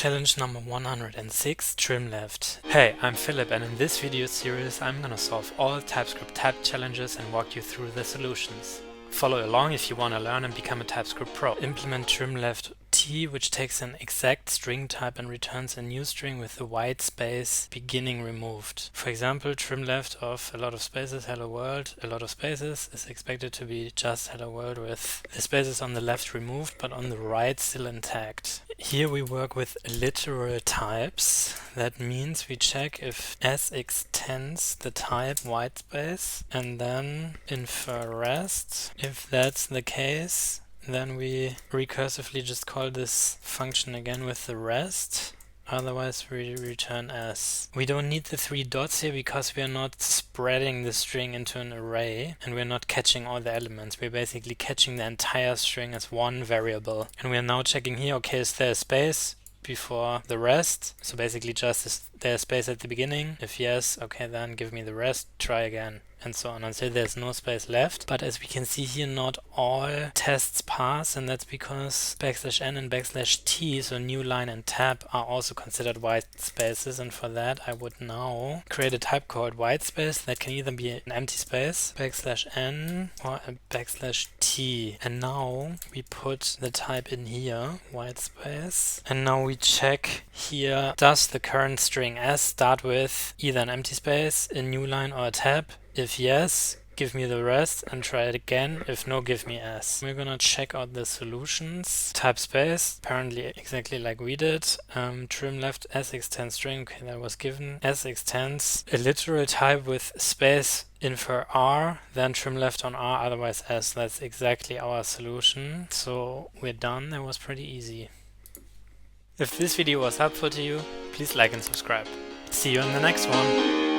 Challenge number 106, trim left. Hey, I'm Philip, and in this video series I'm gonna solve all TypeScript type challenges and walk you through the solutions. Follow along if you want to learn and become a TypeScript pro. Implement trim left T, which takes an exact string type and returns a new string with the white space beginning removed. For example, trim left of a lot of spaces, hello world, a lot of spaces is expected to be just hello world with the spaces on the left removed but on the right still intact. Here we work with literal types. That means we check if S extends the type white space and then infer rest. If that's the case, then we recursively just call this function again with the rest. Otherwise we return S. We don't need the 3 dots here because we are not spreading the string into an array and we're not catching all the elements. We're basically catching the entire string as one variable. And we are now checking here, okay, is there a space before the rest? So basically just is there a space at the beginning? If yes, okay, then give me the rest, try again, and so on until there's no space left. But as we can see here, not all tests pass, and that's because \n and \t, so new line and tab, are also considered white spaces, and for that I would now create a type called white space that can either be an empty space, \n, or a \t. And now we put the type in here, white space, and now we check here, does the current string S start with either an empty space, a new line, or a tab? If yes, give me the rest and try it again. If no, give me S. We're gonna check out the solutions. Type space, apparently exactly like we did. Trim left S extends string, okay, that was given. S extends a literal type with space infer R, then trim left on R, otherwise S. That's exactly our solution. So we're done. That was pretty easy. If this video was helpful to you, please like and subscribe. See you in the next one.